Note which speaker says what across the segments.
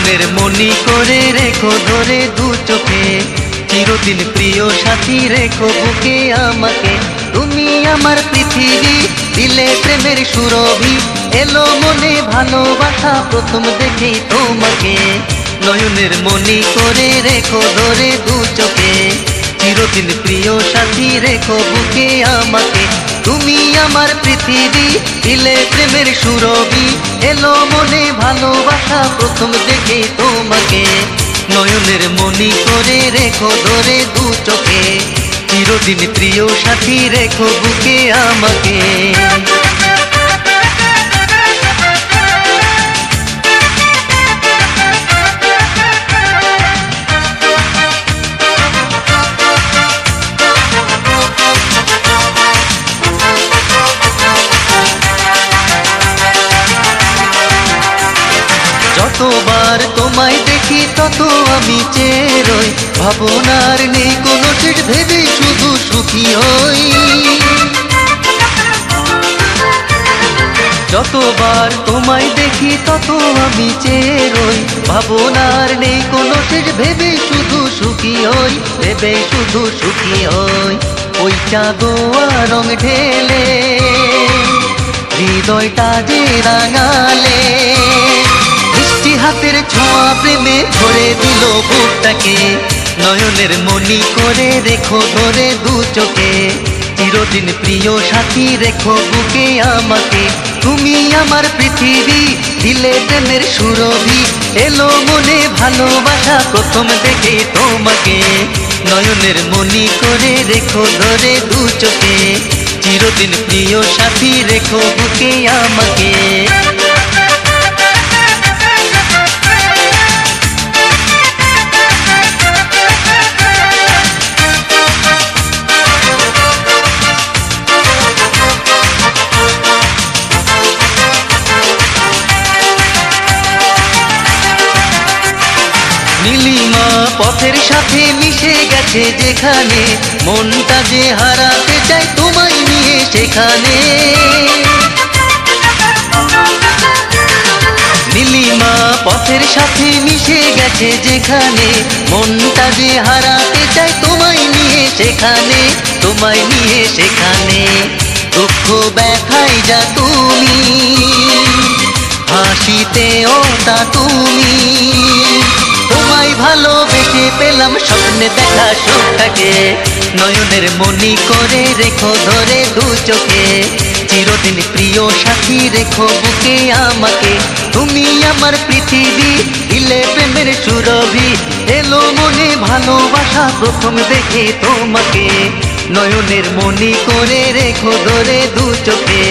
Speaker 1: নয়নের মনি করে রেখো ধরে দু চোখে, চিরদিন প্রিয় সাথী রেখো বুকে আমাকে। তুমি আমার পৃথিবী, দিলে প্রেমের সুরভি, এলো মনে ভালোবাসা প্রথম দেখেই তোমাকে। নয়নের মনি করে রেখো ধরে দু চোখে, চিরদিন প্রিয় সাথী রেখো বুকে আমাকে। তুমি আমার পৃথিবী, দিলে প্রেমের সুরভি, এলো মনে ভালোবাসা প্রথম দেখেই তোমাকে। নয়নের মনি করে রেখো ধরে দু চোখে, চিরদিন প্রিয় সাথী রেখো বুকে আমাকে। যতবার তোমায় দেখি তত আমি চেয়ে রই, ভাবনার নেই কোনো শেষ ভেবে শুধু সুখী হই। যতবার তোমায় দেখি তত আমি চেয়ে রই, ভাবনার নেই কোনো শেষ ভেবে শুধু সুখী হই, ভেবে শুধু সুখী হই। ওই চাঁদোয়া রং ঢেলে হৃদয়টা যে রাঙালে, হাতের ছোঁয়া প্রেমে ভরে দিল বুকটাকে। নয়নের মনি করে রেখো ধরে দু চোখে, চিরদিন প্রিয় সাথী রেখো বুকে আমাকে। তুমি আমার পৃথিবী, দিলে প্রেমের সুরভি, এলো মনে ভালোবাসা প্রথম দেখে তোমাকে। নয়নের মনি করে রেখো ধরে দু চোখে, চিরদিন প্রিয় সাথী রেখো বুকে আমাকে। নীলিমা পথের সাথে মিশে গেছে যেখানে, মনটা যে হারাতে চাই তোমায় নিয়ে সেখানে। নীলিমা পথের সাথে মিশে গেছে যেখানে, মনটা যে হারাতে চাই তোমায় নিয়ে সেখানে, তোমায় নিয়ে সেখানে। দুঃখ ব্যথায় যা তুমি, হাসিতে ওটা তুমি, তোমায় ভালোবেসে পেলাম স্বপ্নে দেখা সুখটাকে। নয়নের মনি করে রেখো ধরে দু চোখে, চিরদিন প্রিয় সাথী রেখো বুকে আমাকে। তুমি আমার পৃথিবী, দিলে প্রেমের সুরভি, এলো মনে ভালোবাসা প্রথম দেখে তোমাকে। নয়নের মনি করে রেখো ধরে দু চোখে,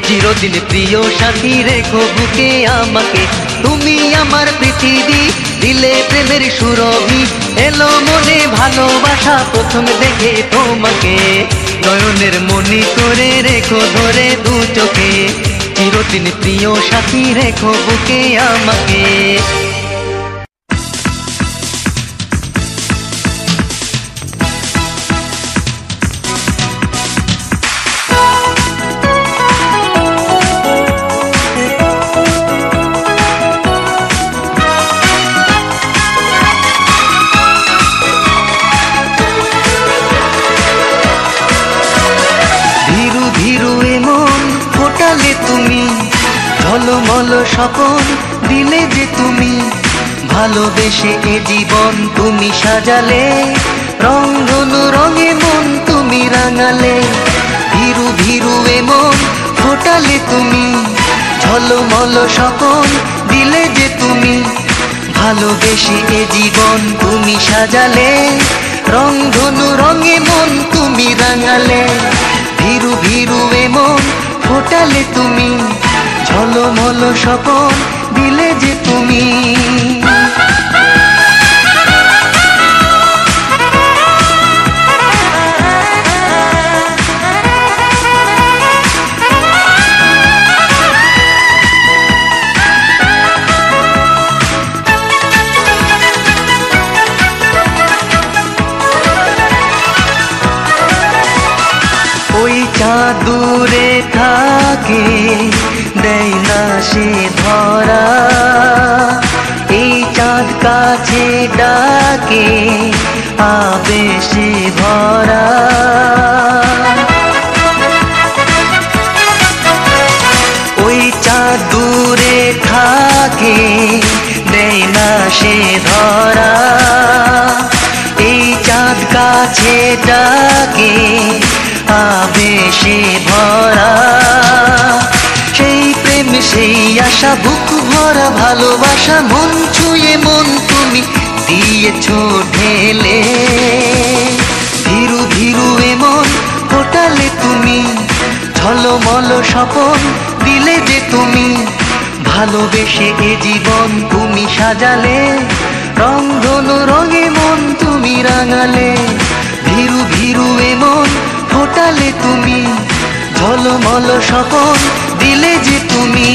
Speaker 1: চিরদিন প্রিয় সাথী রেখো বুকে আমাকে। তুমি আমার পৃথিবী, দিলে প্রেমের সুরভি, এলো মনে ভালোবাসা প্রথম দেখে তোমাকে। নয়নের মনি করে রেখো ধরে দু চোখে, চিরদিন প্রিয় সাথী রেখো বুকে আমাকে। তুমি ঝলমল স্বপন দিলে যে তুমি, ভালোবেসে এ জীবন তুমি সাজালে, রংধনু রঙে মন তুমি রাঙালে। ভীরু ভীরু এ মন ফোটালে তুমি, ঝলমল স্বপন দিলে যে তুমি, ভালোবেসে এ জীবন তুমি সাজালে, রংধনু রঙে মন তুমি রাঙালে। ভীরু ভীরু এ মন ফোটালে তুমি, ঝলমল স্বপন দিলে যে তুমি। ওই চাঁদ দূরে থাকে, দেয় না সে ধরা, এই কাছে ডাকে আবেশে ভরা, ওই চাঁদ দূরে থাকে দেয় না সে ধরা। এই চাঁদ কাছে ডাকে আবেশে ভরা, সেই প্রেম সেই আশা বুক ভরা ভালোবাসা, মন ছুঁয়ে মন তুমি দিয়েছো ঢেলে। ধীরু ধীরু এমন ফোটালে তুমি, ঝলমল স্বপন দিলে যে তুমি, ভালোবেসে এ জীবন তুমি সাজালে, রংধনু রঙে মন তুমি রাঙালে। ধীরু ধীরু এমন ফোটালে তুমি, ঝলমল স্বপন দিলে যে তুমি।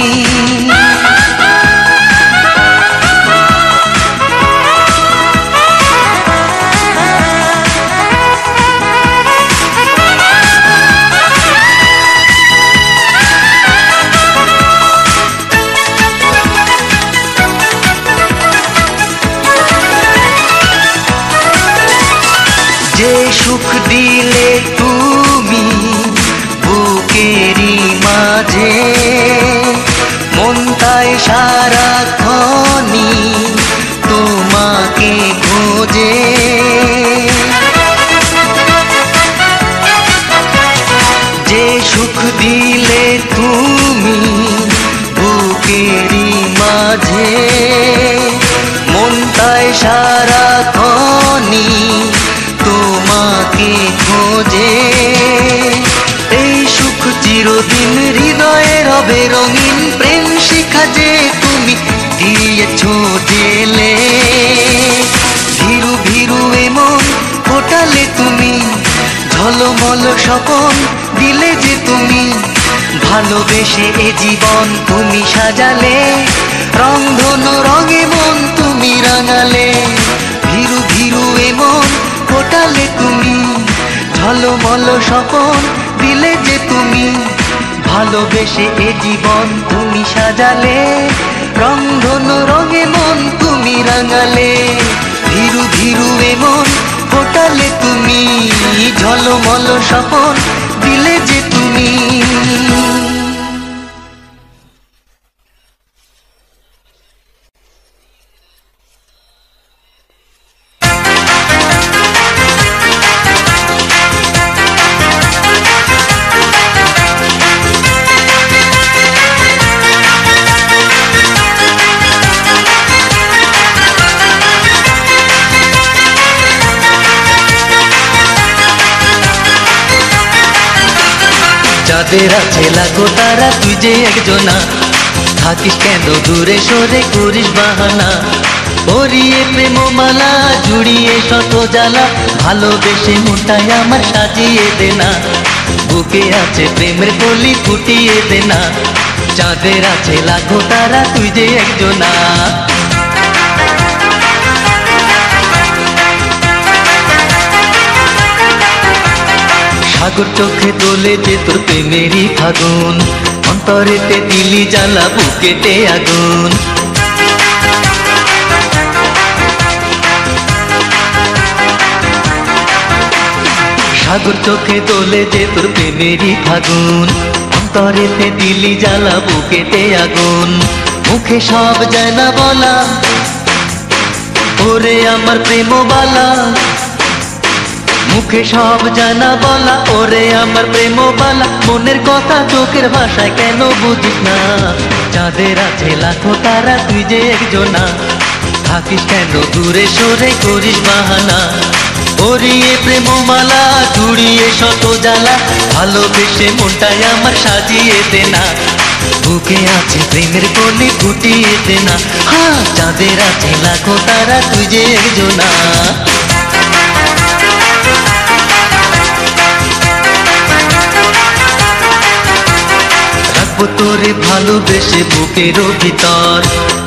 Speaker 1: যে সুখ দিলে তুমি বুকেরই মাঝে, মন তাই সারাক্ষণই তোমাকে খোঁজে। যে সুখ দিলে তুমি বুকেরই মাঝে, মন তাই সারাক্ষণই তোমাকে খোঁজে। এই সুখ চিরদিন হৃদয়ে রবে রঙিন, প্রেম শিখা যে তুমি দিয়েছো জেলে। ধীরু ধীরু এমন ফোটালে তুমি, ঝলমল স্বপন দিলে যে তুমি, ভালোবেসে এ জীবন তুমি সাজালে, রংধনু রঙে মন তুমি রাঙালে। ধীরু ধীরু এমন ফোটালে তুমি, ঝলমল স্বপন দিলে যে তুমি, ভালোবেসে এ জীবন তুমি সাজালে, রংধনু রঙে মন তুমি রাঙালে। ধীরু ধীরু এমন ফোটালে তুমি, ঝলমল স্বপন দিলে যে তুমি। যাদের আছে লাখো তারা, তুই যে একজনা, থাকিস কেন দূরে সরে করিস বাহানা। পরিয়ে প্রেম মালা জুড়িয়ে শত জ্বালা, ভালোবেসে মনটাই আমার সাজিয়ে দে না। বুকে আছে প্রেমের কলি ফুটিয়ে দে না। যাদের আছে লাখো তারা, তুই যে একজনা। সাগর চোখে তোলে যে তোর প্রেমেরই ফাগুন, অন্তরেতে দিলি জ্বালা বুকেতে আগুন। সাগর চোখে তোলে যে তোর প্রেমেরই ফাগুন, অন্তরেতে দিলি জ্বালা বুকেতে আগুন। মুখে সব যায় না বলা, ওরে আমার প্রেমবালা। মুখে সব জানা বলা, ওরে আমার প্রেমবালা। মনের কথা চোখের ভাষায় কেন বুঝিস না। যাদের আছে লাখো তারা, তুই যে একজনা, থাকিস কেন দূরে সরে করিস বাহানা। পরিয়ে প্রেমমালা জুড়িয়ে শত জ্বালা, ভালোবেসে মনটাই আমার সাজিয়ে দে না। বুকে আছে প্রেমের কলি ফুটিয়ে দে না। হ্যাঁ, যাদের আছে লাখো তারা, তুই যে একজনা। রাখবো তোরে ভালোবেসে বুকের ভিতর,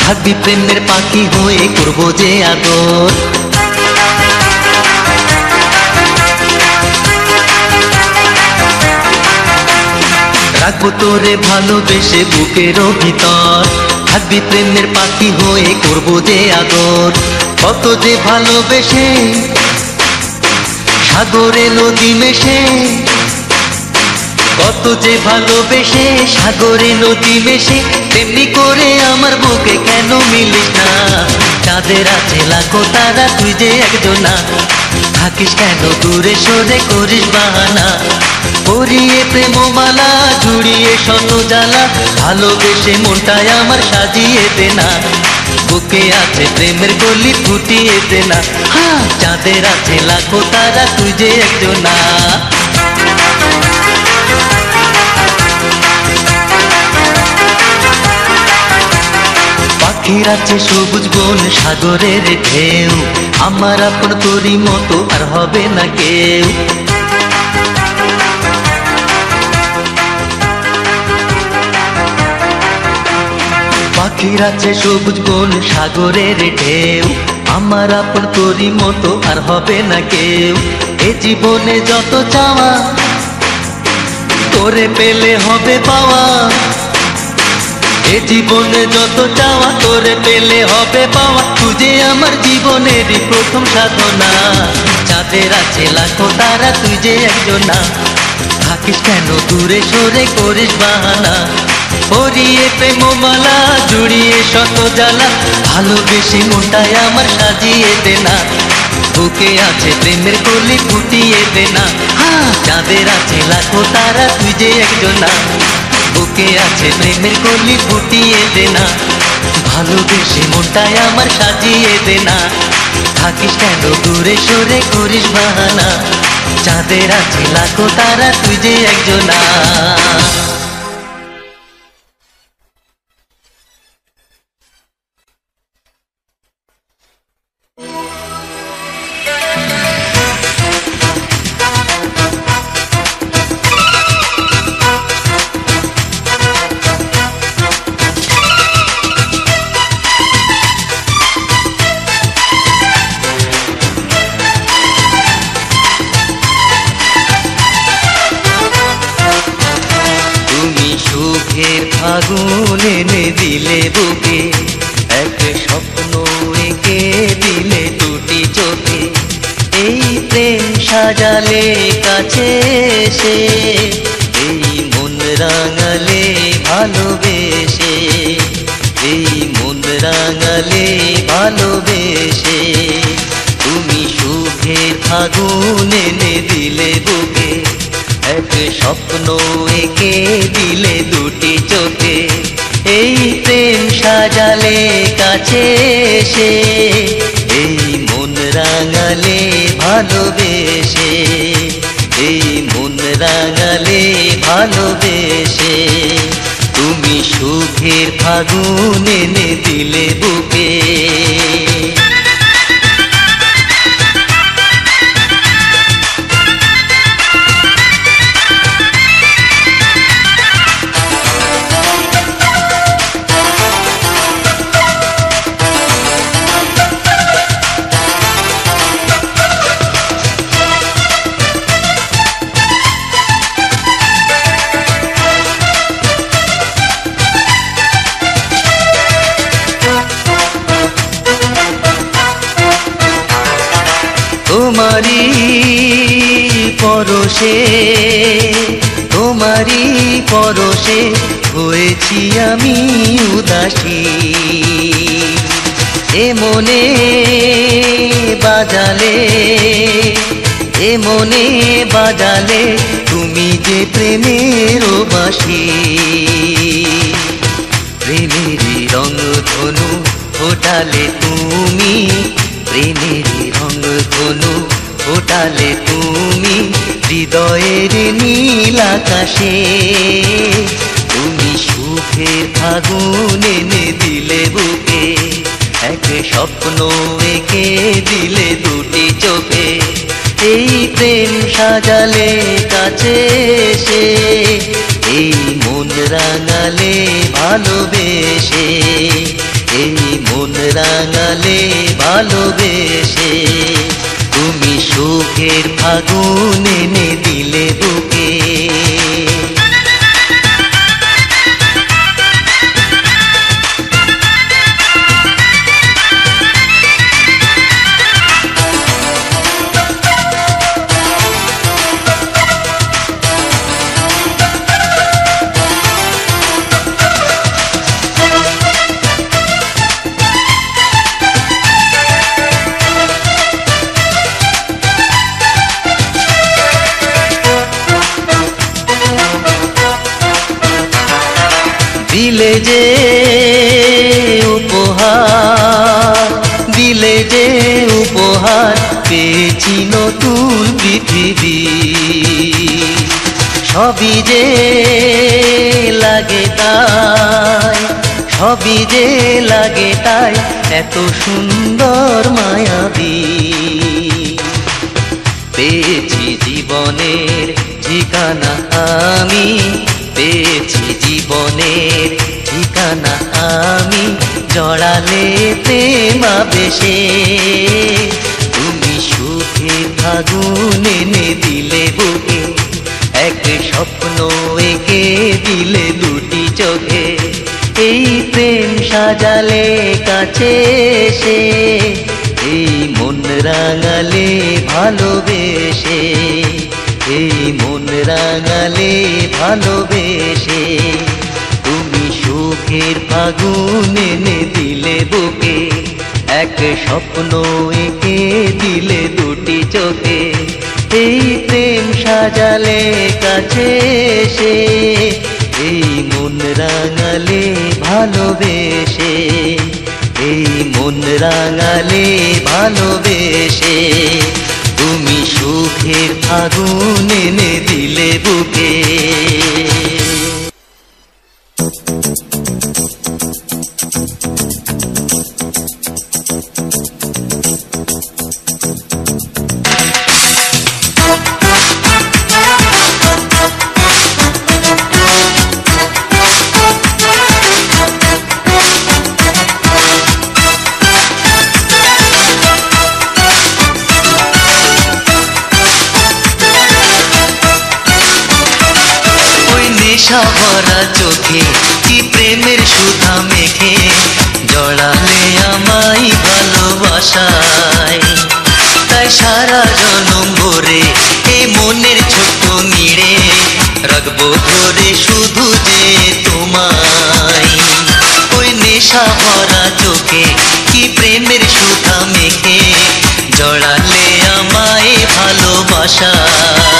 Speaker 1: থাকবি প্রেমের পাখি হয়ে করবো যে আদর। রাখবো তোরে ভালোবেসে বুকের ভিতর, থাকবি প্রেমের পাখি হয়ে, করবো যে আদর। কত যে ভালোবেসে সাগরে নদী মেশে, কত যে ভালোবেসে সাগরে নদী মেশে, তেমনি করে আমার বুকে কেন মিলিস না? চাঁদের আছে লাখো তারা, তুই যে একজনা। থাকিস কেন দূরে সরে, করিস বাহানা? পরিয়ে প্রেমমালা, জুড়িয়ে শত জ্বালা, ভালোবেসে মনটায় আমার সাজিয়ে দে না। বুকে আছে প্রেমের গলি, ফুটিয়ে দে না। হ্যাঁ, চাঁদের আছে লাখো তারা, তুই যে একজনা। পাখির আছে সবুজ বন, সাগরের ঢেউ, আমার আপন তোরই মতো আর হবে না কেউ। পাখির আছে সবুজ বন, সাগরের ঢেউ, আমার আপন তোরই মতো আর হবে না কেউ। এ জীবনে যত চাওয়া তোরে পেলে হবে পাওয়া, এ জীবনে যত চাওয়া তোরে পেলে হবে পাওয়া। তুই আমার জীবনেরই প্রথম সাধনা। চাঁদের আছে লাখো তারা, তুই যে একজনা। থাকিস কেন দূরে সরে, করিস বাহানা? পরিয়ে প্রেমমালা, জুড়িয়ে শত জ্বালা, ভালোবেসে মনটায় আমার সাজিয়ে দে না। বুকে আছে প্রেমের কলি, ফুটিয়ে দে না। হ্যাঁ, চাঁদের আছে লাখো তারা, তুই যে একজনা। বুকে আছে প্রেমের কলি, ফুটিয়ে দে না। ভালোবেসে মনটায় আমার সাজিয়ে দে না। থাকিস কেন দূরে সরে, করিস বাহানা? চাঁদের আছে লাখো তারা, তুই যে একজনা। আগুন এনে দিলে বুকে, এক স্বপ্ন এঁকে দিলে দুটি চোখে। এই প্রেম সাজালে কাছে এসে, এই মন রাঙালে ভালোবেসে, এই মন রাঙালে ভালোবেসে। তুমি সুখের আগুন এনে দিলে বুকে, এক স্বপ্ন এঁকে দিলে দুটি চোখে। এই প্রেম সাজালে কাছে এসে, এই মন রাঙালে ভালোবেসে, এই মন রাঙালে ভালোবেসে। তুমি সুখের ফাগুন এনে দিলে বুকে। তোমারি পরশে, তোমারি পরশে হয়েছি আমি উদাসী। এ মনে বাজালে, এ মনে বাজালে, তুমি যে প্রেমের বাঁশি। প্রেমেরই রং ধনু ফোটালে তুমি, প্রেমেরই রং ধনু ফোটালে তুমি, হৃদয়ের নীল আকাশে। তুমি সুখের ফাগুন এনে দিলে বুকে, এক স্বপ্ন এঁকে দিলে দুটি চোখে। এই প্রেম সাজালে কাছে এসে, এই মন রাঙালে ভালোবেসে, এই মন রাঙালে ভালোবেসে। তুমি সুখের ফাগুন এনে দিলে বুকে। দিলে যে উপহার, দিলে যে উপহার, পেয়েছি নতুন পৃথিবী। সবই যে লাগে তাই, সবই যে লাগে তাই, এত সুন্দর মায়াবী। পেয়েছি জীবনের ঠিকানা আমি, পেয়েছি জীবনের ঠিকানা আমি, জড়ালে প্রেম আবেশে। তুমি সুখে ফাগুন এনে দিলে বুকে, এক স্বপ্ন এঁকে দিলে দুটি চোখে। এই প্রেম সাজালে কাছে এসে, এই মন রাঙালে ভালোবেসে, এই মন রাঙালে ভালোবেসে। তুমি সুখের ফাগুন এনে দিলে বুকে, এক স্বপ্ন এঁকে দিলে দুটি চোখে। এই প্রেম সাজালে কাছে এসে, এই মন রাঙালে ভালোবেসে, এই মন রাঙালে ভালোবেসে। তুমি সুখের ফাগুন এনে দিলে বুকে। নেশা ভরা চোখে কি প্রেমের সুধা মেখে, জড়ালে আমায় ভালোবাসায়। তাই সারা জনম ভরে এ মনের ছোট্ট নিড়ে, রাখবো ধরে শুধু যে তোমায়। ওই নেশা ভরা চোখে কি প্রেমের সুধা মেখে, জড়ালে আমায় ভালোবাসায়।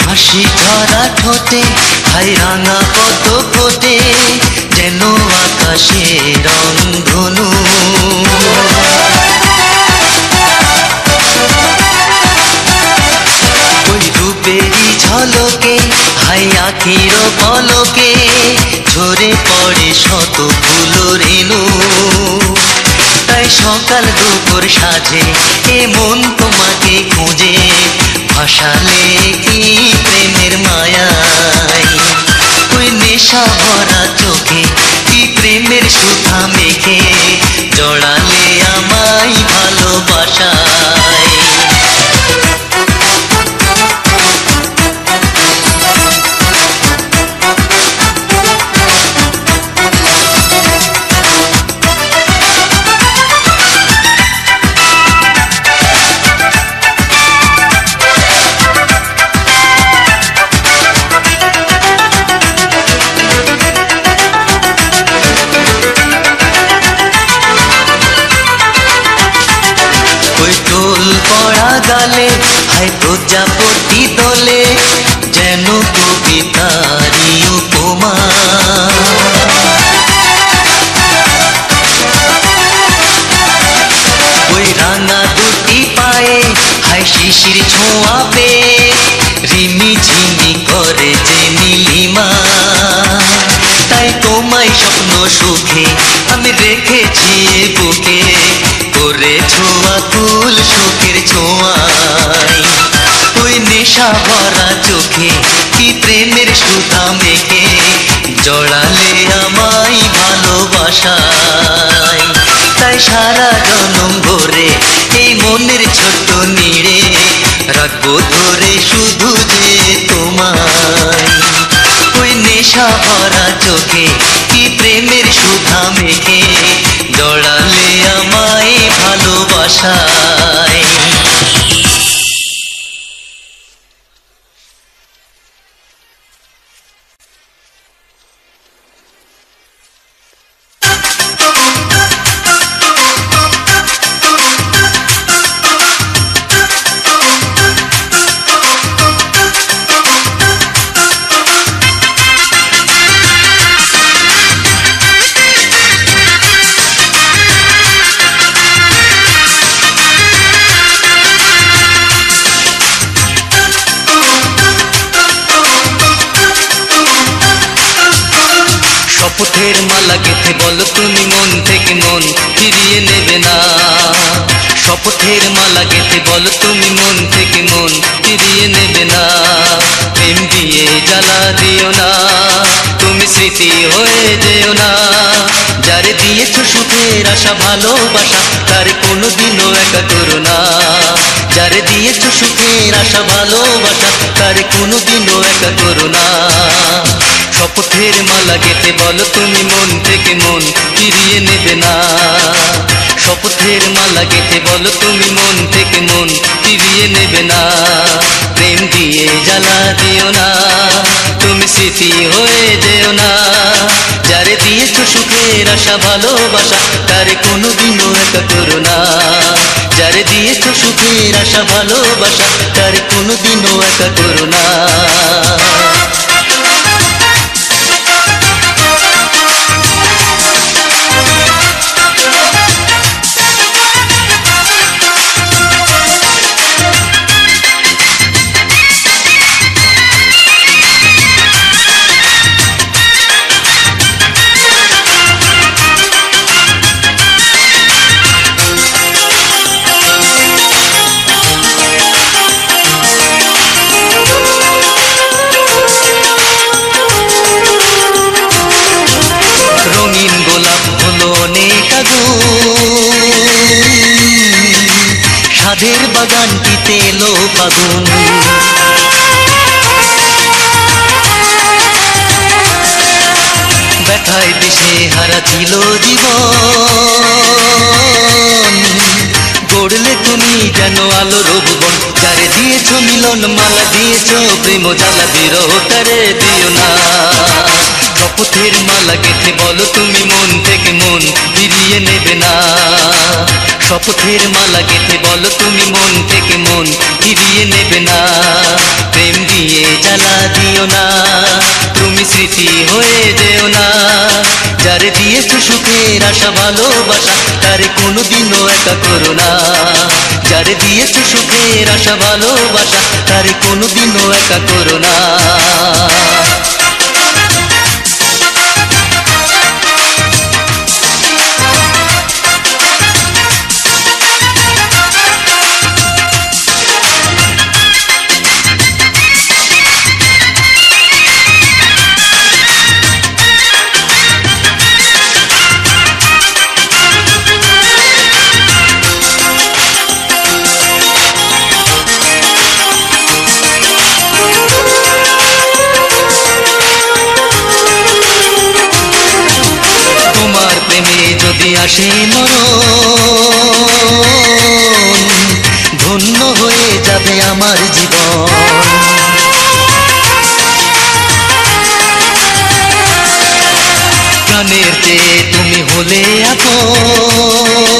Speaker 1: হাসি ধরা ঠোঁটে হাই রাঙা কত ফোটে, যেন আকাশে রংধনু। ওই রূপেরই ঝলকে হাই আখির পলকে, ঝরে পড়ে শত ফুল রেণু। তাই সকাল দুপুর সাজে এ মন তোমাকে খুঁজে, ভাসালে কি প্রেমের মায়ায়। ওই নেশা ভরা চোখে কি প্রেমের সুধা মেখে, জড়ালে আমায় ভালোবাসায়। গালে হাই প্রজাপতি দলে, যেন কবিতারি উপমা। ওই রাঙা দুটি পায়ে হাই শিশির ছোঁয়া পেয়ে, রিমি ঝিমি করে যে নীলিমা। তাই তোমায় স্বপ্ন সুখে আমি রেখেছি বুকে, করে ছোঁয়া ফুল সুখের ছোঁয়ায়। ওই নেশা ভরা চোখে কি প্রেমের সুধা মেখে, জড়ালে আমায় ভালোবাসায়। তাই সারা জনম ভরে এই মনের ছোট্ট নিড়ে, রাখবো ধরে শুধু যে তোমায়। ওই নেশা ভরা চোখে কি প্রেমের সুধা মেখে জড়ালে আমায় ভালোবাসায়। শপথের মালা গেঁথে বলো তুমি মন থেকে মন ফিরিয়ে নেবে না। শপথের মালা গেঁথে বলো তুমি মন থেকে মন ফিরিয়ে নেবে না। প্রেম দিয়ে জ্বালা দিও না, তুমি স্মৃতি হয়ে যেও না। যারে দিয়েছ সুখের আশা ভালোবাসা তার কোনোদিনও একা করো না। যারে দিয়েছ সুখের আশা ভালোবাসা তার কোনোদিনও একা করো না। শপথের মালা গেঁথে বলো তুমি মন থেকে মন ফিরিয়ে নেবে না। শপথের মালা গেঁথে বলো তুমি মন থেকে মন ফিরিয়ে নেবে না। প্রেম দিয়ে জ্বালা দিও না, তুমি স্মৃতি হয়ে যেও না। যারে দিয়েছ সুখের আশা ভালোবাসা তারে কোনোদিনও একা করো না। যারে দিয়েছ সুখের আশা ভালোবাসা তারে কোনোদিনও একা করো না। রঙিন গোলাপ হলো অনেক আগুন, সাধের বাগানটিতে এলো ফাগুন। ব্যথায় দিশে হারা ছিল জীবন, গড়লে তুমি যেন আলোর ভুবন। যারে দিয়েছ মিলন মালা দিয়েছ প্রেম জ্বালা বিরহ তারে দিও না। শপথের মালা গেঁথে বলো তুমি মন থেকে মন ফিরিয়ে নেবে না। শপথের মালা গেঁথে বলো তুমি মন থেকে মন ফিরিয়ে নেবে না। প্রেম দিয়ে জ্বালা দিও না, তুমি স্মৃতি হয়ে যেও না। যারে দিয়েছ সুখের আশা ভালোবাসা তারে কোনোদিনও একা করো না। যারে দিয়েছ সুখের আশা ভালোবাসা তারে কোনোদিনও একা করো না। প্রেমে যদি আসে মরণ, ধন্য হয়ে যাবে আমার জীবন। প্রাণের চেয়ে তুমি হলে আপন,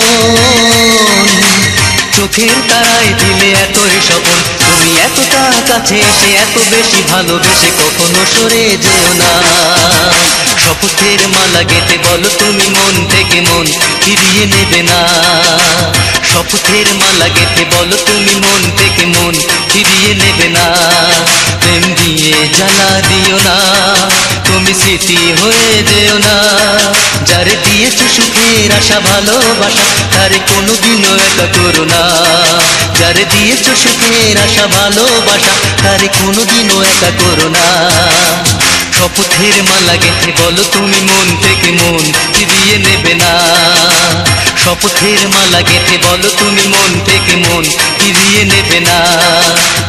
Speaker 1: চোখের তারায় দিলে এতই স্বপন। তুমি এতটা কাছে এসে এত বেশি ভালোবেসে কখনো সরে যেও না। শপথের মালা গেঁথে বলো তুমি মন থেকে মন ফিরিয়ে নেবে না। শপথের মালা গেঁথে বলো তুমি মন থেকে মন ফিরিয়ে নেবে না। প্রেম দিয়ে জ্বালা দিও না, তুমি স্মৃতি হয়ে যেও না। যারে দিয়েছ সুখের আশা ভালোবাসা তারে কোনোদিনও একা করো না। যারে দিয়েছ সুখের আশা ভালোবাসা তারে কোনোদিনও একা করো না। শপথের মালা গেঁথে বলো তুমি মন থেকে মন ফিরিয়ে নেবে না। শপথের মালা গেঁথে বলো তুমি মন থেকে মন ফিরিয়ে নেবে না,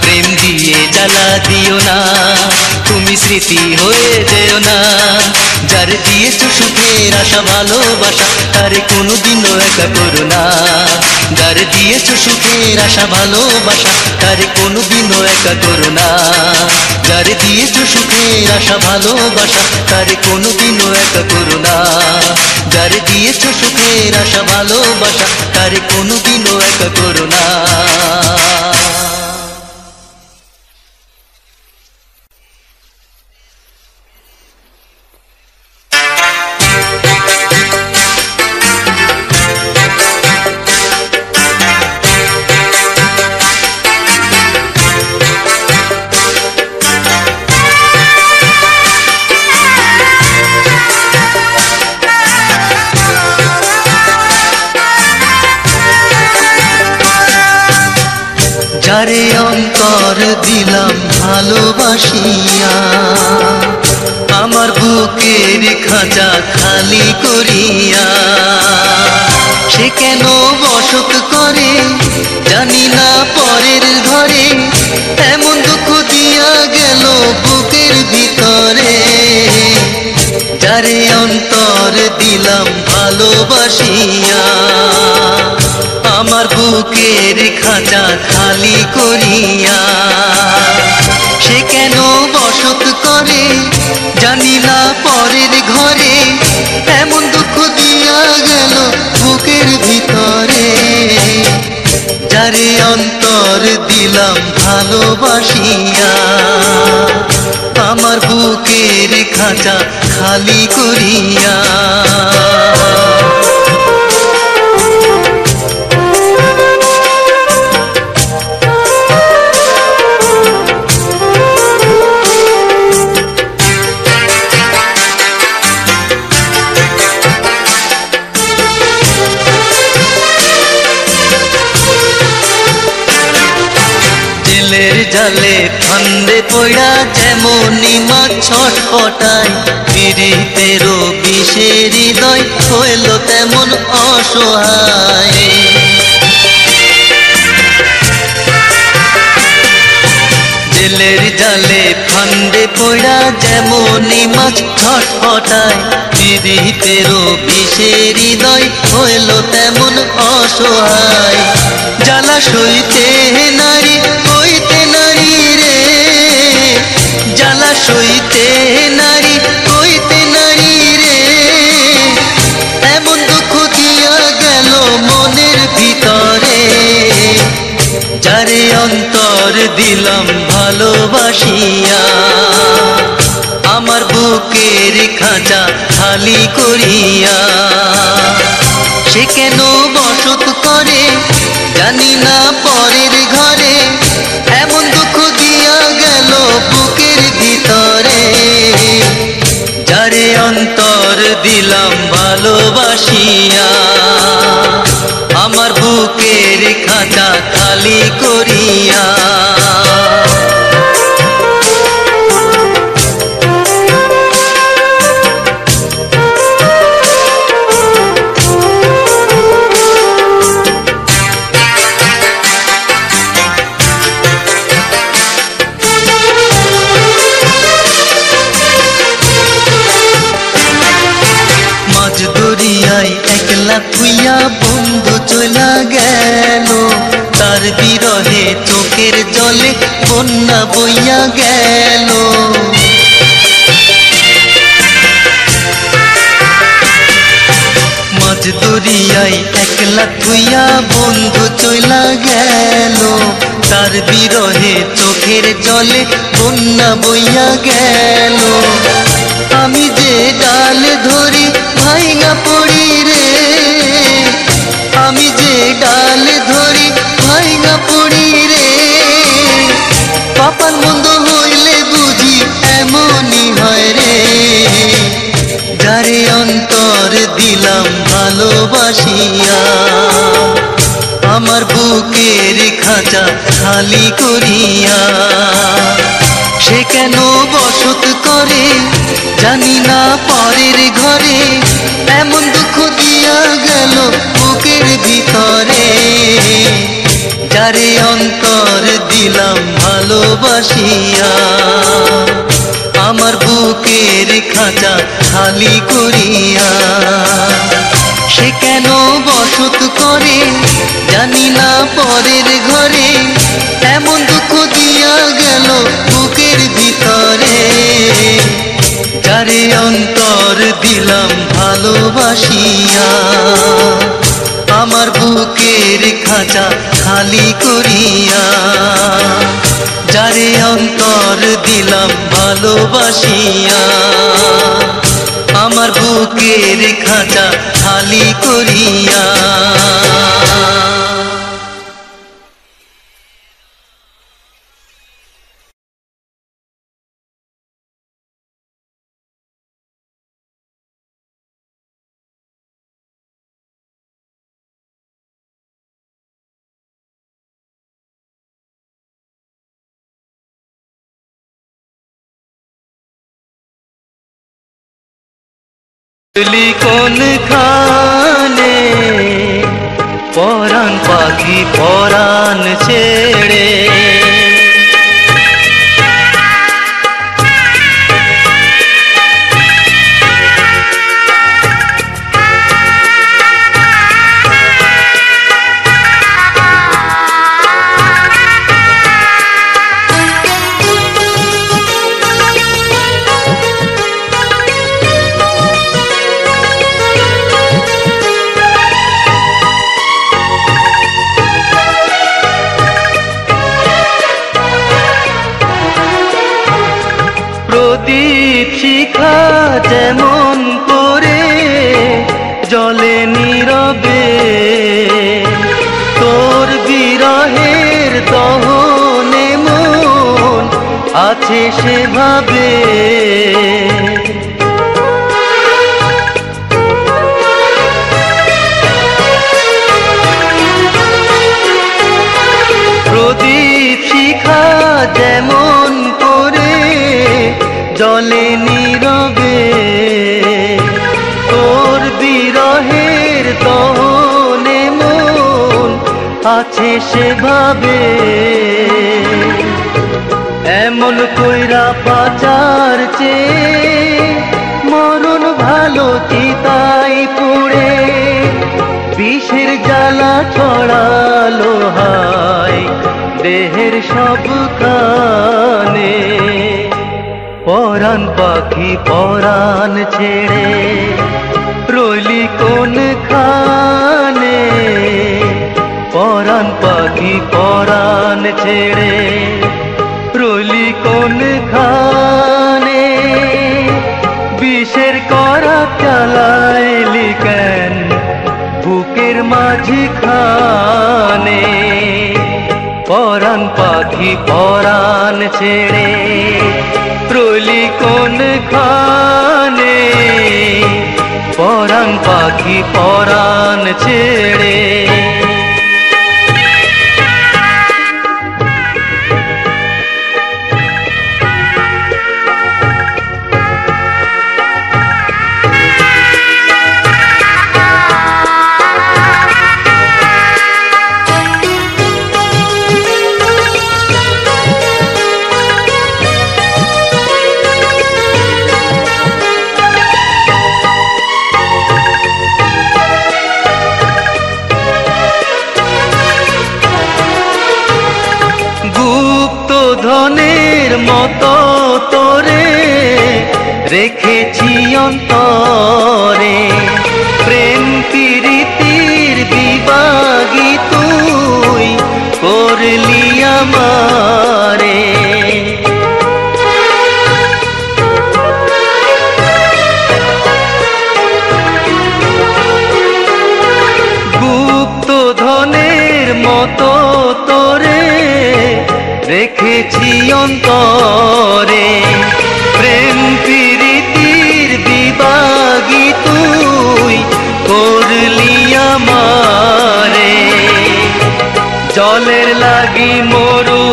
Speaker 1: প্রেম দিয়ে জ্বালা দিও না, তুমি স্মৃতি হয়ে যেও না। যার দিয়েছো সুখের আশা ভালোবাসা তারে কোনোদিনও একা করো না, যার দিয়েছো সুখের আশা ভালোবাসা তারে কোনোদিনও একা করো না, যার দিয়েছো সুখের আশা ভালোবাসা তারে কোনোদিনও একা করো না, যার দিয়েছো সুখের আশা ভালোবাসা তারে কোনোদিনও একা করো না। যারে অন্তর দিলাম ভালোবাসিয়া, আমার বুকের খাঁচা খালি করিয়া, সে কেন বসত করে জানি না পরের ঘরে, এমন দুঃখ দিয়া গেল বুকের ভিতরে। যারে অন্তর দিলাম ভালোবাসিয়া, আমার বুকের খাঁচা খালি করিয়া, সে কেন বসত করে জানি না পরের ঘরে, এমন দুঃখ দিয়া গেল বুকের ভিতরে। যারে অন্তর দিলাম ভালোবাসিয়া, আমার বুকের খাঁচা খালি করিয়া। জালে ফান্দে পড়া যেমনি মাছ ছটফটায়, পীড়িতেরও বিষের হৃদয় হইল তেমন অসহায়। জেলের জালে ফান্দে পড়া যেমনি মাছ ছটফটায়, পীড়িতেরও বিষের হৃদয় হইল তেমন অসহায়। জ্বালা সইতে নারী হইতে নারী রে, জ্বালা সইতে নারী হইতে নারী রে, এমন দুঃখ দিয়া গেল মনের ভিতরে। যারে অন্তর দিলাম ভালোবাসিয়া, আমার বুকের খাঁচা খালি করিয়া, সে কেন বসত করে জানি না পরের ঘরে, এমন দুঃখ দিয়া গেল বুকের ভিতরে। যারে অন্তর দিলাম ভালোবাসিয়া, আমার বুকের খাঁচা খালি করিয়া। একলা থুইয়া বন্ধু চলা গেল, তার বিরহে চোখের জলে বন্যা বইয়া গেল। মাঝ দরিয়ায় একলা থুইয়া বন্ধু চলা গেল, তার বিরহে চোখের জলে বন্যা বইয়া গেল। আমি যে ডাল ধরি ভাইঙা পড়ি রে, আমি যে ডাল ধরি ভাইঙা পড়ি রে, পাপার মন্দ হইলে বুঝি এমনই হয় রে। যারে অন্তর দিলাম ভালোবাসিয়া, আমার বুকের খাঁচা খালি করিয়া, সে কেন বসত করে জানি না পরের ঘরে, এমন দুঃখ দিয়া গেল বুকের যারে অন্তর দিলাম ভালোবাসিয়া, আমার বুকের খাঁচা খালি করিয়া। সে কেন বসত করে জানি না পরের ঘরে, এমন দুঃখ দিয়া গেল বুকের ভিতরে। যারে অন্তর দিলাম ভালোবাসিয়া, আমার বুকের খাঁচা খালি করিয়া। যারে অন্তর দিলাম ভালোবাসিয়া, আমার বুকের খাঁচা খালি করিয়া। কোন খানে পরাণ পাখি পরাণ ছেড়ে, প্রদীপ শিখা যেমন করে জলে নীরবে, তোর বিরহের দহনে মন আছে সেভাবে। প্রদীপ শিখা যেমন করে জলে নীরবে, তোর বিরহের দহনে মন আছে সেভাবে। এমন কইরা পাচার চেয়ে মরণ ভালো চিতাই পুড়ে, বিষের জ্বালা ছড়ালো হায় দেহের সবখানে। পরাণ পাখি পরাণ ছেড়ে রইলি কোন খানে, পরাণ পাখি পরাণ ছেড়ে রইলি কোন খানে। বিষের করা চালাইলি কেন বুকের মাঝখানে, পরাণ পাখি পরাণ ছেড়ে রইলি কোন খানে, পরাণ পাখি পরাণ ছেড়ে। ধনের মতো তোরে রেখেছি অন্তরে, প্রেম প্রীতির বিভাগী তুই করলি আমারে। গুপ্ত ধনের মতো তোরে রেখেছি অন্তরে, প্রেম প্রীতির বিভাগী তুই করলি আমারে। জলের লাগি মরু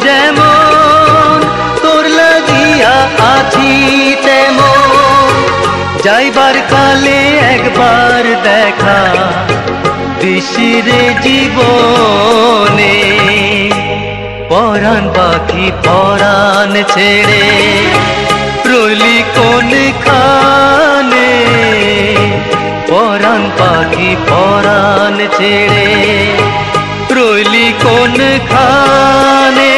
Speaker 1: যেমন, তোর লাগিয়া আছি তেমন। যাইবার কালে একবার দেখা দিশিরে জীবনে পরাণ পাখি পরাণ ছেড়ে রইলি কোন খানে পরাণ পাখি পরাণ ছেড়ে রইলি কোন খানে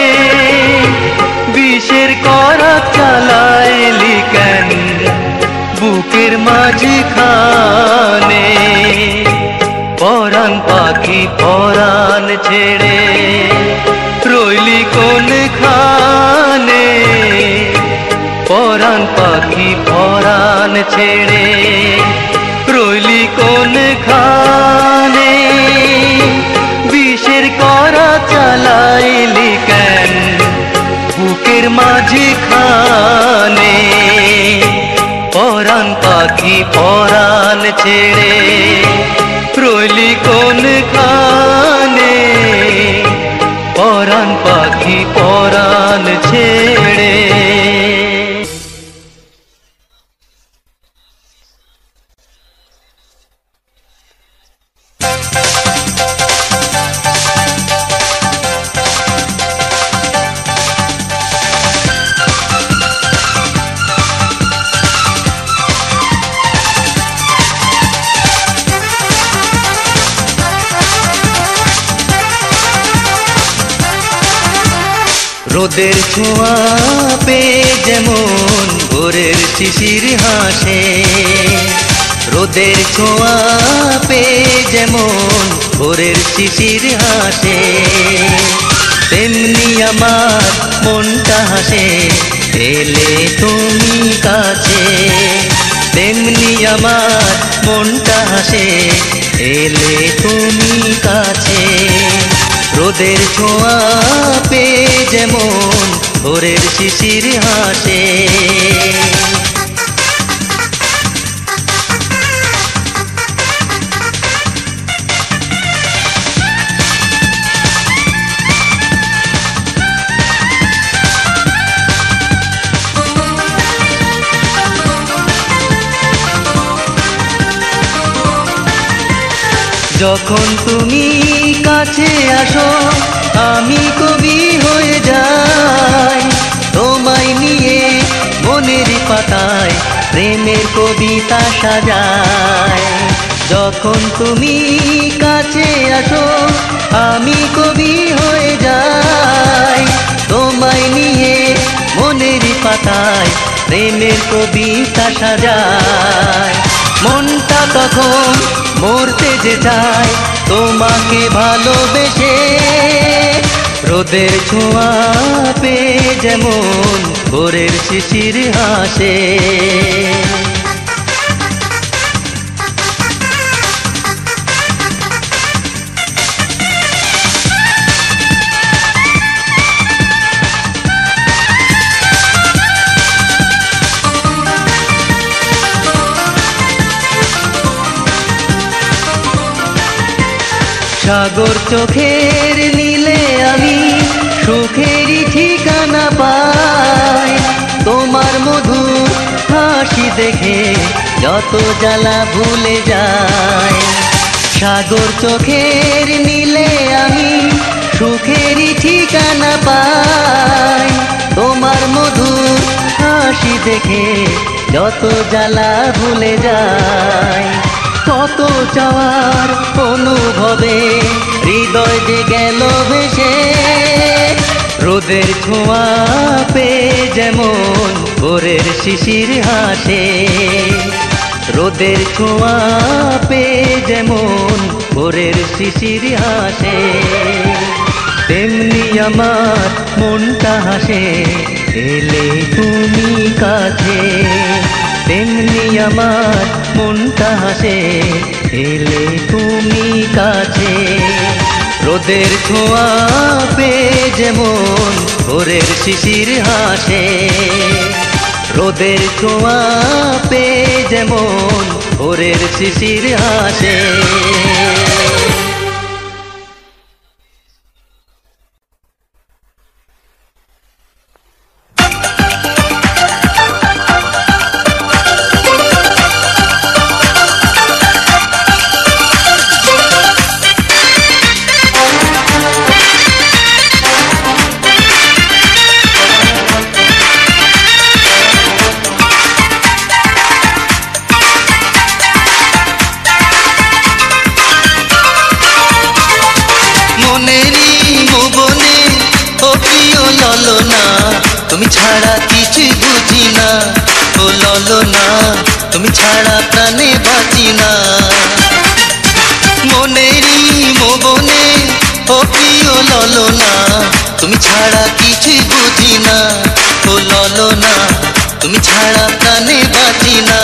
Speaker 1: বিষের করা চালাইলি কেন বুকের মাঝখানে পরাণ পাখি পরাণ ছেড়ে রইলি কোন খানে পরাণ পাখি পরাণ ছেড়ে রইলি কোন খানে বিষের করা চালাইলি কেন বুকের মাঝখানে পরাণ পাখি পরাণ ছেড়ে রইলি কোন খানে পরাণ পাখি পরাণ ছেড়ে রোদের ছোঁয়া পেয়ে যেমন ভোরের শিশির হাসে রোদের ছোঁয়া পেয়ে যেমন ভোরের শিশির হাসে তেমনি আমার মনটা হাসে এলে তুমি কাছে তেমনি আমার মনটা হাসে এলে তুমি কাছে রোদের ছোঁয়া পেয়ে যেমন ভোরের শিশির হাসে যখন তুমি কাছে আসো আমি কবি হয়ে যাই তোমায় নিয়ে মনের পাতায় প্রেমের কবিতা সাজাই যখন তুমি কাছে আসো আমি কবি হয়ে যাই তোমায় নিয়ে মনের পাতায় প্রেমের কবিতা সাজাই মনটা তখন মরতে যে চায় তোমাকে ভালোবেসে রোদের ছোঁয়া পেয়ে যেমন ভোরের শিশির হাসে সাগর চোখের নীলে আমি সুখেরই ঠিকানা পাই তোমার মধুর হাসি দেখে যত জ্বালা ভুলে যায় সাগর চোখের নীলে আমি সুখেরই ঠিকানা পাই তোমার মধুর হাসি দেখে যত জ্বালা ভুলে যায় কত চাওয়ার অনুভবে হৃদয় যে গেল ভেসে রোদের ছোঁয়া পেয়ে যেমন ভোরের শিশির হাসে রোদের ছোঁয়া পেয়ে যেমন ভোরের শিশির হাসে তেমনি আমার মনটা হাসে এলে তুমি কাছে তেমনি আমার মনটা হাসে এলে তুমি কাছে রোদের ছোঁয়া পেয়ে যেমন ভোরের শিশির হাসে রোদের ছোঁয়া পেয়ে যেমন ভোরের শিশির হাসে তুমি ছাড়া কিছুই বুঝি না। ও ললনা তুমি ছাড়া প্রাণে বাঁচি না। মনেরই মোবনে ও প্রিয় ললনা তুমি ছাড়া কিছুই বুঝি না। ও ললনা তুমি ছাড়া প্রাণে বাঁচি না।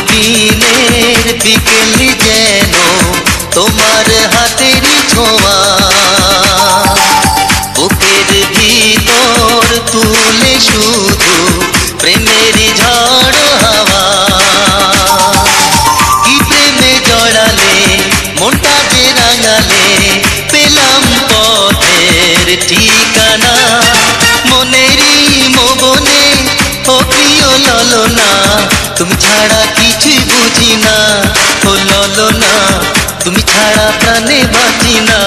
Speaker 1: দিনের বিকেল যেন তোমার হাতেরই ছোঁয়া, বুকের ভিতর তুলে শুধু প্রেমেরই ঝড় হাওয়া। কি প্রেমে জড়ালে মনটা যে রাঙালে, পেলাম পথের ঠিকানা। মনেরই মোবনে ও প্রিয় ললনা তুমি ছাড়া কিছুই বুঝি না। ও ললনা তুমি ছাড়া প্রাণে বাঁচি না।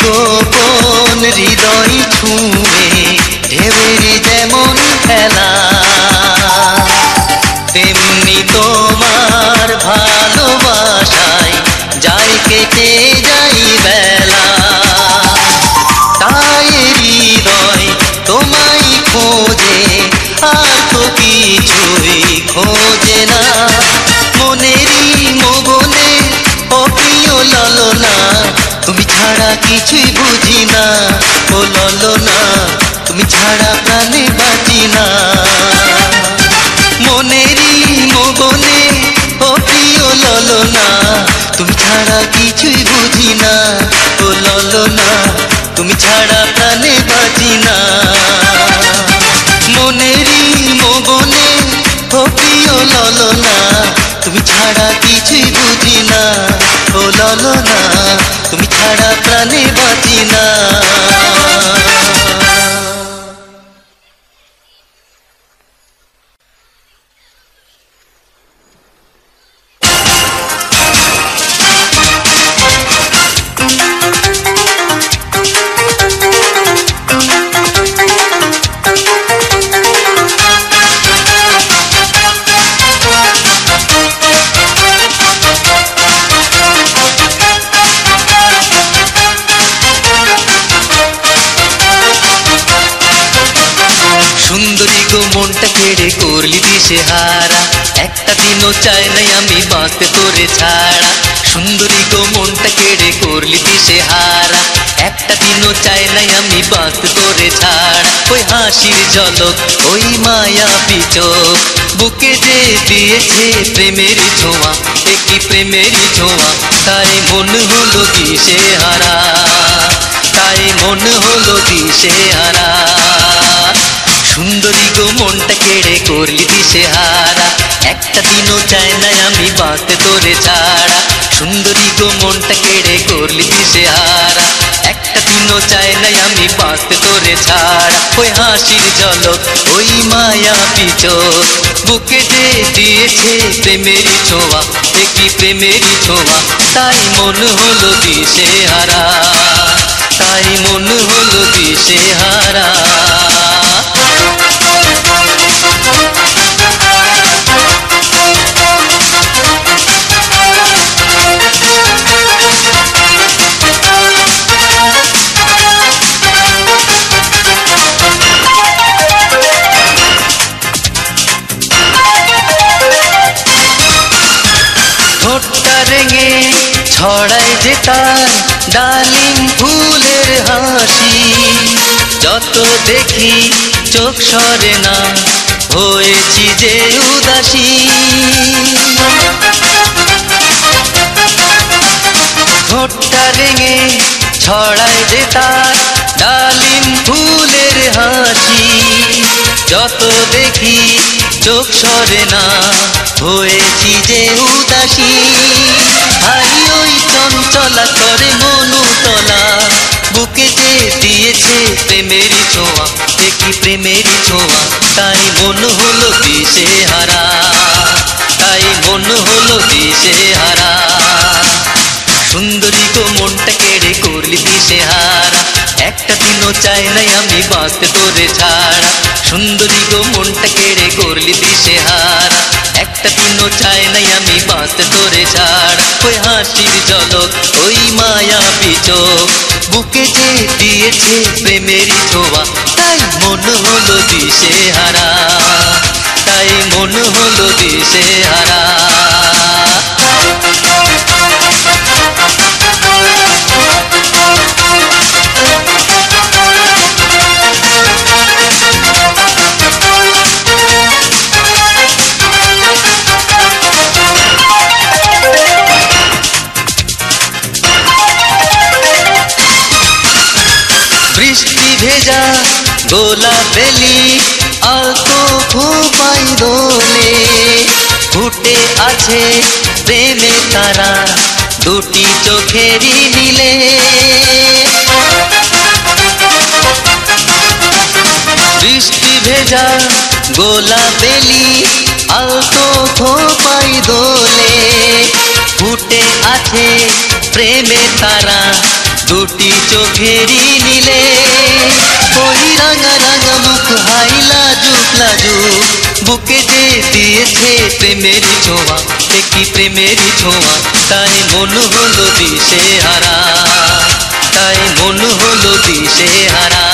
Speaker 1: গোপন হৃদয় ছুঁয়ে ঢেউয়ের যেমন খেলা, তেমনি তোমার ভালোবাসায় যাই কেটে যাই বেলা। তাই হৃদয় তোমায় খোঁজে আর তো কিছুই খোঁজে না। মনেরই মোবনে ও প্রিয় ললনা তুমি ছাড়া কিছুই বুঝি না। ও ললনা তুমি ছাড়া প্রাণে বাঁচি না। মনেরই মোবনে ও প্রিয় ললনা তুমি ছাড়া কিছুই বুঝি না। ও ললনা তুমি ছাড়া প্রাণে বাঁচি না। মনেরই মোবনে ও প্রিয় ললনা তুমি ছাড়া কিছুই বুঝি না। ও ললনা তুমি ছাড়া প্রাণে বাঁচি না। সুন্দরী গো মনটা কেড়ে করলি দিশেহারা, একটা দিনও চাই নাই আমি বাঁচতে তোরে ছাড়া। সুন্দরী গো মনটা কেড়ে করলি দিশেহারা, একটা দিনও চাই নাই আমি বাঁচতে তোরে ছাড়া। ওই হাসির ঝলক ওই মায়াবী চোখ, বুকে যে দিয়েছে প্রেমের ছোঁয়া, একই প্রেমের ছোঁয়া। তাই মন হলো দিশেহারা, তাই মন হলো দিশেহারা। সুন্দরী গো মনটা কেড়ে করলি দিশেহারা, একটা দিনও চাই না আমি বাঁচতে তোরে ছাড়া। সুন্দরী গো মনটা কেড়ে করলি দিশেহারা, একটা দিনও চাই না আমি বাঁচতে তোরে ছাড়া। ওই হাসির ঝলক ওই মায়াবী চোখ, বুকে যে দিয়েছে প্রেমের ছোঁয়া, একই প্রেমের ছোঁয়া। তাই মন হলো দিশেহারা, তাই মন হলো দিশেহারা। ঠোঁটটা রেঙে ছড়ায় যে তার ডালিম ফুলের হাসি, যত দেখি চোখ সরে না হয়েছি যে উদাসী। ঠোঁটটা রেঙে ছড়ায় যে তার ডালিম ফুলের হাসি, যত দেখি চোখ সরে না, হয়েছি যে উদাসী। হাই ওই চঞ্চলা করে মনুতলা, বুকে যে দিয়েছে প্রেমেরই ছোঁয়া, দেখি প্রেমেরই ছোঁয়া, তাই মন হলো দিশে হারা, তাই মন হলো দিশে হারা। সুন্দরী গো মনটা কেড়ে করলি দিশে হারা, একটা দিনও চাই নাই আমি বাঁচতে তোরে ছাড়া। সুন্দরী গো মনটা কেড়ে করলি দিশে হারা, একটা দিনও চাই নাই আমি বাঁচতে তোরে ছাড়া। ওই হাসির ঝলক, ওই মায়াবী চোখ, বুকে যে দিয়েছে প্রেমেরই ছোঁয়া, তাই মন হলো দিশে হারা, তাই মন হলো দিশে হারা। বৃষ্টি ভেজা গোলাপ বেলি আলতো খোপাই দোলে, ফুটে আছে প্রেমে তারা দুটি চোখেরই মিলে। বৃষ্টি ভেজা গোলাপ বেলি আলতো খোপাই দোলে, ফুটে আছে প্রেমে তারা দুটি চোখেরই মিলে। ওই রাঙা রাঙা মুখ হাই লাজুক লাজুক, বুকে যে দিয়েছে প্রেমেরই ছোঁয়া, দেখি প্রেমেরই ছোঁয়া, তাই মন হলো দিশে হারা, তাই মন হলো দিশে হারা।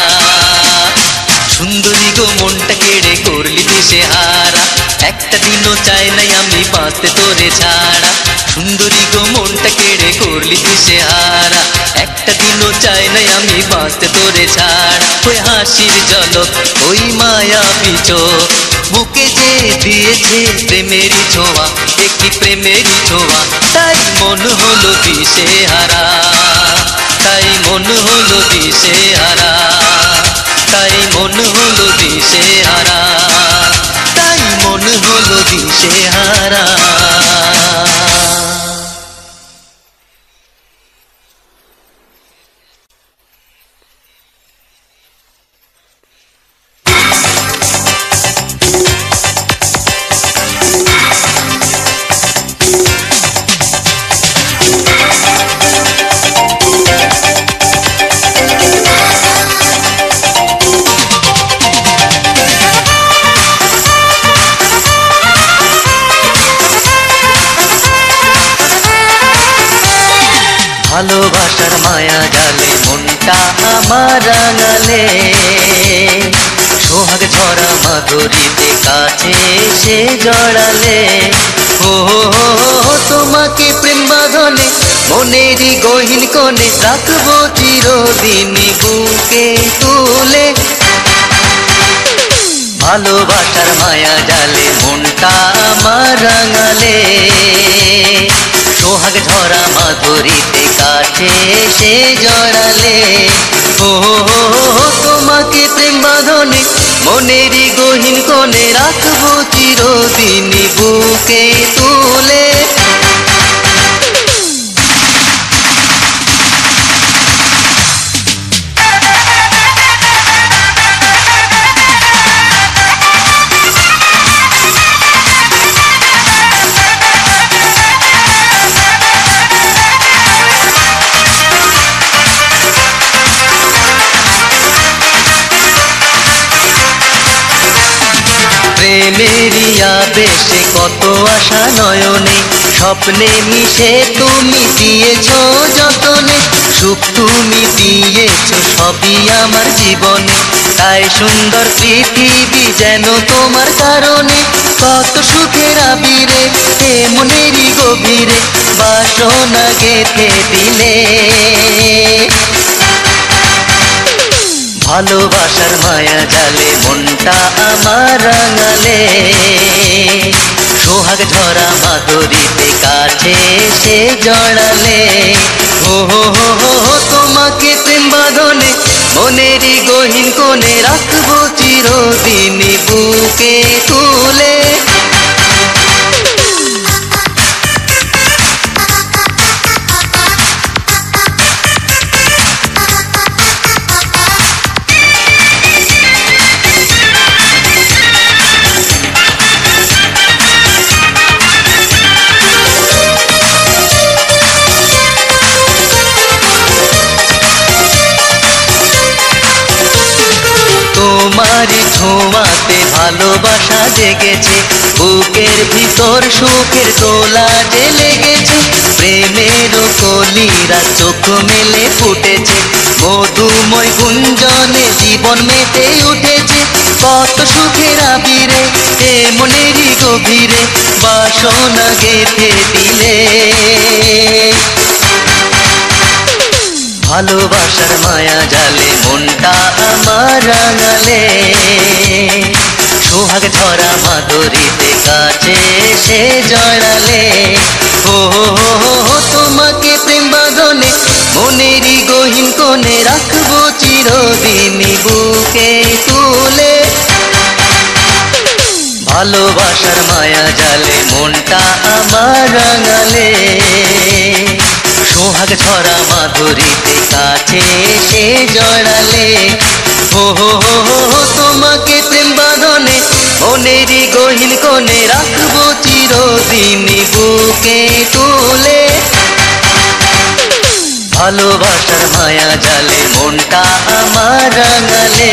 Speaker 1: সুন্দরী গো মনটা কেড়ে করলি দিশে হারা, একটা দিনও চাই নাই আমি বাঁচতে তোরে ছাড়া। সুন্দরী গো মনটা কেড়ে করলি দিশে হারা, একটা দিনও চাই নাই আমি বাঁচতে তোরে ছাড়া। ওই হাসির ঝলক, ওই মায়াবী চোখ, বুকে যে দিয়েছে প্রেমেরই ছোঁয়া, একটি প্রেমেরই ছোঁয়া, তাই মন হলো দিশে হারা, তাই মন হলো দিশে হারা, তাই মন হলো দিশে হারা, তাই মন হলো দিশে হারা। ভালোবাসার মায়া জালে মনটা আমার রাঙালে, সোহাগ ঝরা মাধুরীতে কাছে এসে জড়ালে। ও তোমাকে প্রেম বাঁধনে মনেরই গহীন কোণে রাখবো চিরদিন বুকে তুলে। ভালোবাসার মায়া জালে মনটা আমার রাঙালে, সোহাগ ঝরা মাধুরীতে কাছে এসে জড়ালে। ও তোমাকে প্রেম বাঁধনে মনেরই গহীন কোণে রাখবো চিরদিন বুকে তুলে। প্রেমেরই আবেশে কত আশা নয়নে, স্বপ্নে মিশে তুমি দিয়েছ যতনে, সুখ তুমি দিয়েছ সবই আমার জীবনে, তাই সুন্দর পৃথিবী যেন তোমার কারণে। কত সুখের আবিরে এ মনেরই গভীরে বাসনা গেঁথে দিলে। ভালোবাসার মায়া জালে মনটা আমার রাঙালে, সোহাগ ঝরা মাধুরীতে কাছে এসে জড়ালে। হো হো হো হো হো তোমাকে প্রেম বাঁধনে মনেরই গহীন কোণে রাখবো চিরদিন বুকে তুলে। তোমারই ছোঁয়াতে ভালোবাসা জেগেছে, বুকের ভিতর সুখের দোলা যে লেগেছে। প্রেমের কলিরা চোখ মেলে ফুটেছে, মধুময় গুঞ্জনে জীবন মেতে উঠেছে। কত সুখের আবিরে এ মনেরই গভীরে বাসনা গেঁথে দিলে। ভালোবাসার মায়া জালে মনটা আমার রাঙালে, সোহাগ ঝরা মাধুরীতে কাছে এসে জড়ালে। ও তোমাকে প্রেম বাঁধনে মনেরই গহীন কোণে রাখবো চিরদিন বুকে তুলে। ভালোবাসার মায়া জালে মনটা আমার রাঙালে, সোহাগ ঝরা মাধুরীতে কাছে এসে জড়ালে। হো হো হো হো তোমাকে প্রেম বাঁধনে মনেরই গহীন কোণে রাখবো চিরদিন বুকে তুলে। ভালোবাসার মায়া জালে মনটা আমার রাঙালে।